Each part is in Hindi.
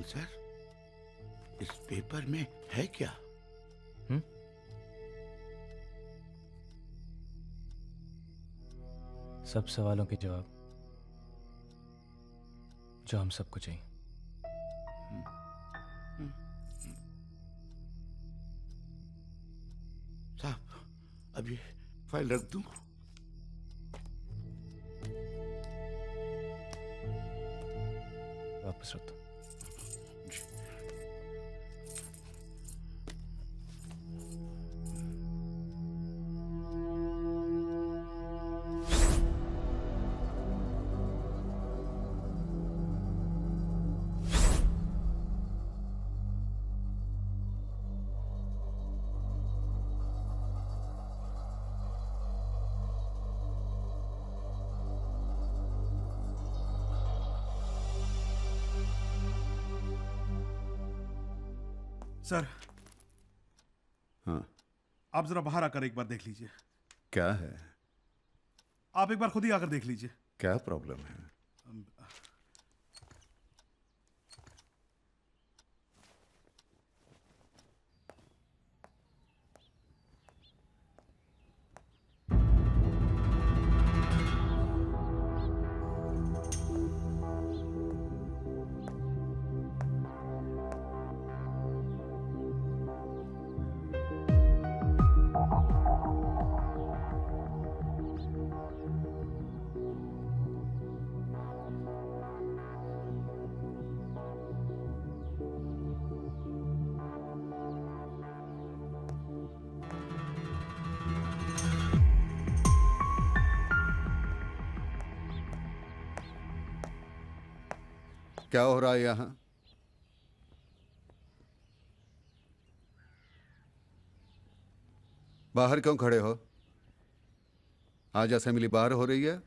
आंसर? इस पेपर में है क्या? सब सवालों के जवाब जो हम सबको चाहिए। साहब, अभी फाइल रख दूं? वापस रख दो। सर, हाँ, आप जरा बाहर आकर एक बार देख लीजिए। क्या है? आप एक बार खुद ही आकर देख लीजिए। क्या प्रॉब्लम है? क्या हो रहा है यहां? बाहर क्यों खड़े हो? आज असेंबली बाहर हो रही है।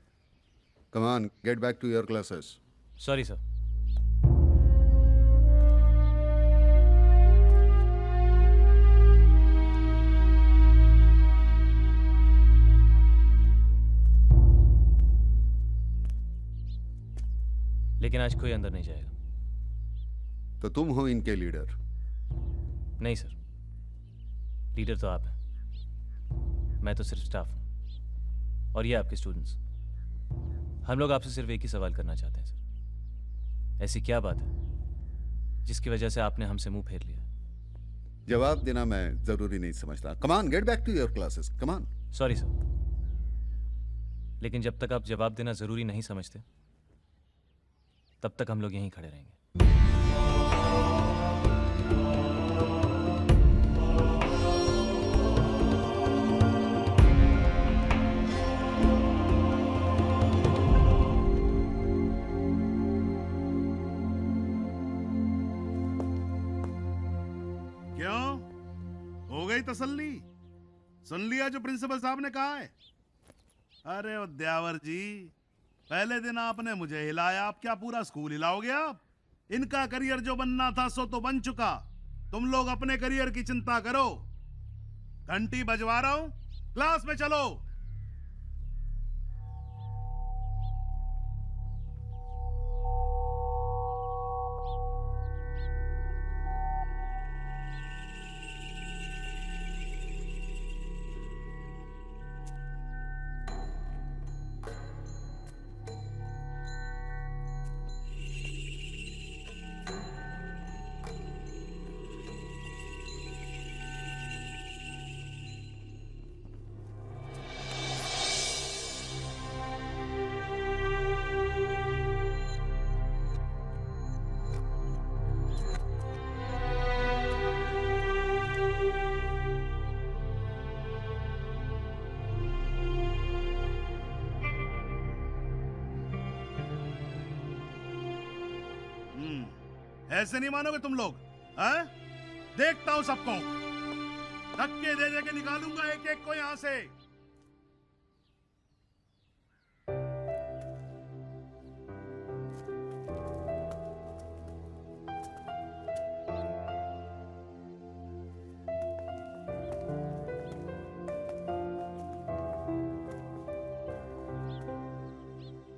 Come on, get back to your classes. Sorry sir. लेकिन आज कोई अंदर नहीं जाएगा। तो तुम हो इनके लीडर? नहीं सर, लीडर तो आप हैं, मैं तो सिर्फ स्टाफ हूं और ये आपके स्टूडेंट्स। हम लोग आपसे सिर्फ एक ही सवाल करना चाहते हैं सर। ऐसी क्या बात है जिसकी वजह से आपने हमसे मुंह फेर लिया? जवाब देना मैं जरूरी नहीं समझता। Come on, get back to your classes. Come on. Sorry sir, लेकिन जब तक आप जवाब देना जरूरी नहीं समझते तब तक हम लोग यहीं खड़े रहेंगे। क्यों, हो गई तसल्ली? सुन लिया जो प्रिंसिपल साहब ने कहा है? अरे उद्यावर जी, पहले दिन आपने मुझे हिलाया, आप क्या पूरा स्कूल हिलाओगे आप? इनका करियर जो बनना था सो तो बन चुका। तुम लोग अपने करियर की चिंता करो। घंटी बजवा रहा हूं, क्लास में चलो। ऐसे नहीं मानोगे तुम लोग, हैं? देखता हूं सबको, धक्के दे दे के निकालूंगा एक एक को यहां से।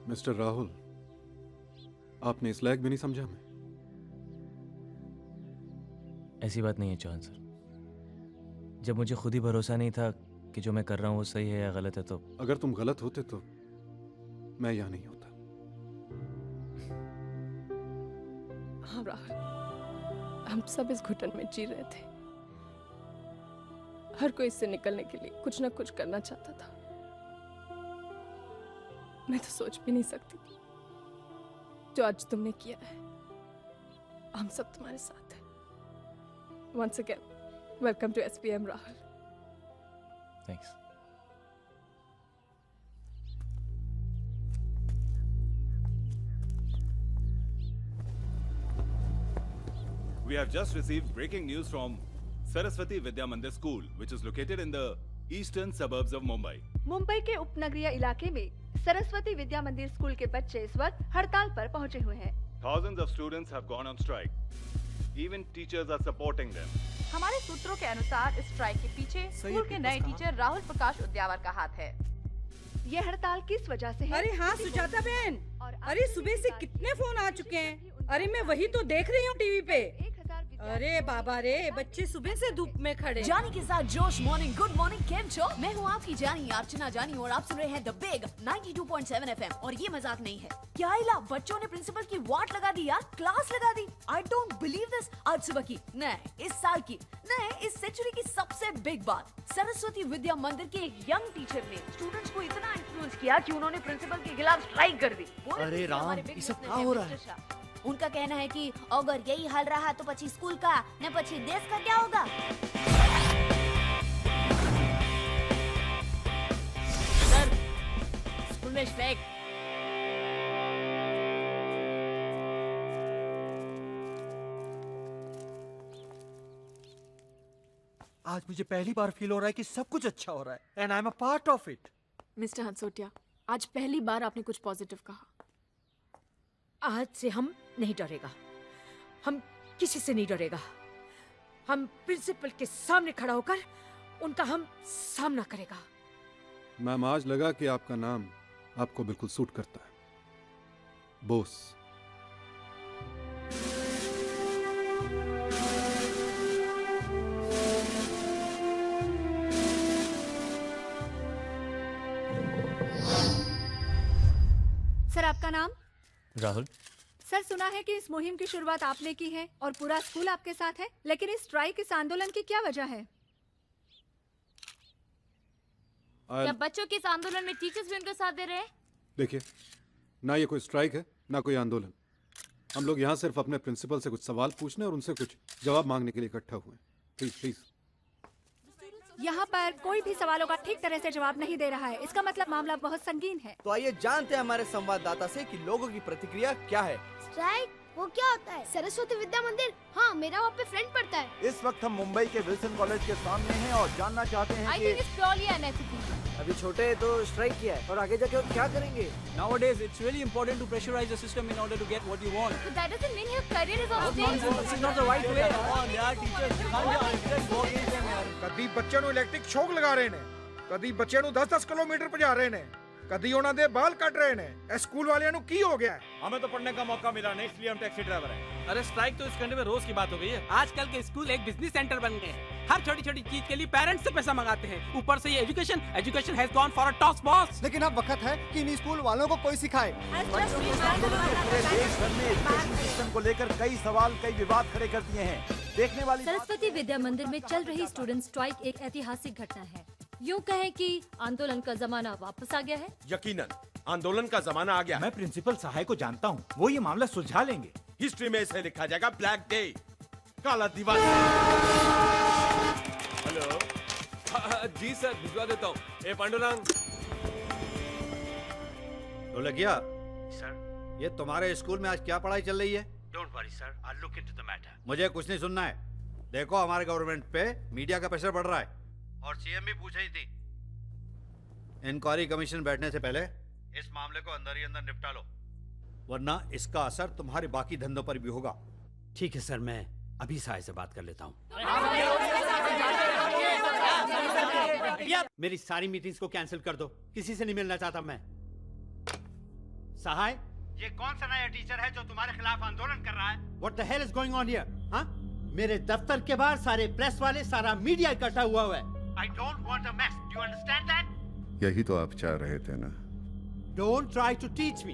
मिस्टर राहुल, आपने इस लायक भी नहीं समझा मैं। ऐसी बात नहीं है चौहान सर। जब मुझे खुद ही भरोसा नहीं था कि जो मैं कर रहा हूँ वो सही है या गलत है, तो अगर तुम गलत होते तो मैं यहाँ नहीं होता। हाँ राहुल, हम सब इस घुटन में जी रहे थे। हर कोई इससे निकलने के लिए कुछ ना कुछ करना चाहता था। मैं तो सोच भी नहीं सकती थी जो आज तुमने किया है। हम सब तुम्हारे साथ हैं। Once again, welcome to SPM, Rahul. Thanks. We have just received breaking news from Saraswati Vidya Mandir School, which is located in the eastern suburbs of Mumbai. Mumbai के उपनगरीय इलाके में सरस्वती विद्या मंदिर स्कूल के बच्चे इस वक्त हड़ताल पर पहुंचे हुए हैं। Thousands of students have gone on strike. Even teachers are supporting them. हमारे सूत्रों के अनुसार इस स्ट्राइक के पीछे स्कूल के नए टीचर राहुल प्रकाश उद्यावर का हाथ है। ये हड़ताल किस वजह से है? अरे हाँ सुजाता बहन, और अरे सुबह से कितने फोन आ चुके हैं। अरे मैं वही तो देख रही हूँ टीवी पे। अरे बाबा रे, बच्चे सुबह से धूप में खड़े। जानी के साथ जोश मॉर्निंग, गुड मॉर्निंग, केम छो? मैं हूँ आपकी जानी अर्चना जानी और आप सुन रहे हैं द बिग 92.7 FM। और ये मजाक नहीं है। क्या इला बच्चों ने प्रिंसिपल की वाट लगा दी यार, क्लास लगा दी। I don't believe this. आज सुबह की नहीं, इस साल की नहीं, इस सेंचुरी की सबसे बिग बात, सरस्वती विद्या मंदिर के एक यंग टीचर ने स्टूडेंट्स को इतना इन्फ्लुएंस किया कि उन्होंने प्रिंसिपल के खिलाफ स्ट्राइक कर दी। अरे राम, ये सब क्या हो रहा है? उनका कहना है कि अगर यही हाल रहा तो पची स्कूल का न पची देश का क्या होगा। सर, स्कूल में स्ट्राइक। आज मुझे पहली बार फील हो रहा है कि सब कुछ अच्छा हो रहा है and I am a part of it. Mister Hansotia, आज पहली बार आपने कुछ पॉजिटिव कहा। आज से हम नहीं डरेगा, हम किसी से नहीं डरेगा। हम प्रिंसिपल के सामने खड़ा होकर उनका हम सामना करेगा। मैम, आज लगा कि आपका नाम आपको बिल्कुल सूट करता है, बोस। सर, आपका नाम? राहुल। सर, सुना है कि इस मुहिम की शुरुआत आपने की है और पूरा स्कूल आपके साथ है, लेकिन इस स्ट्राइक, इस आंदोलन की क्या वजह है? क्या बच्चों के इस आंदोलन में टीचर्स भी उनका साथ दे रहे हैं? देखिए, ना ये कोई स्ट्राइक है ना कोई आंदोलन। हम लोग यहाँ सिर्फ अपने प्रिंसिपल से कुछ सवाल पूछने और उनसे कुछ जवाब मांगने के लिए इकट्ठा हुए। Please please. यहाँ पर कोई भी सवालों का ठीक तरह से जवाब नहीं दे रहा है। इसका मतलब मामला बहुत संगीन है। तो आइए जानते हैं हमारे संवाददाता से कि लोगों की प्रतिक्रिया क्या है। स्ट्राइक वो क्या होता है? सरस्वती विद्या मंदिर, हाँ मेरा वहाँ पे फ्रेंड पढ़ता है। इस वक्त हम मुंबई के विल्सन कॉलेज के सामने हैं और जानना चाहते हैं कि अभी छोटे हैं तो स्ट्राइक किया है और आगे जाके वो क्या करेंगे। Nowadays, it's really important to pressurize the system in order to get what you want. But that doesn't mean your career is on stake. This is not the right way. Come on, yaar, teachers, you can't just walk in them, yaar. ਕਦੀ ਬੱਚਿਆਂ ਨੂੰ ਇਲੈਕਟ੍ਰਿਕ ਸ਼ੌਕ ਲਗਾ ਰਹੇ ਨੇ, ਕਦੀ ਬੱਚਿਆਂ ਨੂੰ 10-10 ਕਿਲੋਮੀਟਰ ਭਜਾ ਰਹੇ ਨੇ, ਕਦੀ ਉਹਨਾਂ ਦੇ ਬਾਲ ਕੱਟ ਰਹੇ ਨੇ। ਇਹ ਸਕੂਲ ਵਾਲਿਆਂ ਨੂੰ ਕੀ ਹੋ ਗਿਆ है? हमें तो पढ़ने का मौका मिला नहीं, इसलिए हम टैक्सी ड्राइवर हैं। अरे स्ट्राइक तो इस कंट्री में रोज की बात हो गई है। आजकल के स्कूल एक बिजनेस सेंटर बन गए हैं। हर छोटी छोटी चीज के लिए पेरेंट्स से पैसा मंगाते हैं। ऊपर से ये education has gone for a top boss. लेकिन अब वक्त है कि इन स्कूल वालों को कोई सिखाए। पूरे देश भर में एजुकेशन सिस्टम को लेकर कई सवाल, कई विवाद खड़े कर दिए हैं। देखने वाली सरस्वती विद्या मंदिर में चल रही स्टूडेंट स्ट्राइक एक ऐतिहासिक घटना है। यूँ कहें कि आंदोलन का जमाना वापस आ गया है। यकीनन आंदोलन का जमाना आ गया। मैं प्रिंसिपल सहाय को जानता हूँ, वो ये मामला सुलझा लेंगे। हिस्ट्री में इसे लिखा जाएगा ब्लैक डे, काला दिवस। हेलो। जी सर, भिजवा देता हूँ। ए पांडुरंग। तो लगिया सर, ये तुम्हारे स्कूल में आज क्या पढ़ाई चल रही है? Don't worry sir, I look into the matter. मुझे कुछ नहीं सुनना है। देखो, हमारे गवर्नमेंट पे मीडिया का प्रेशर बढ़ रहा है और सीएम भी पूछ रही थी। इंक्वायरी कमीशन बैठने से पहले इस मामले को अंदर ही अंदर निपटा लो, वरना इसका असर तुम्हारे बाकी धंधों पर भी होगा। ठीक है सर, मैं अभी सहाय से बात कर लेता हूँ। मेरी सारी मीटिंग्स को कैंसिल कर दो, किसी से नहीं मिलना चाहता मैं। सहाय, ये कौन सा नया टीचर है जो तुम्हारे खिलाफ आंदोलन कर रहा है? What the hell is going on here? हाँ? मेरे दफ्तर के बाहर सारे प्रेस वाले, सारा मीडिया इकट्ठा हुआ है। I don't want a mess. Do you understand that? यही तो आप चाह रहे थे ना? Don't try to teach me.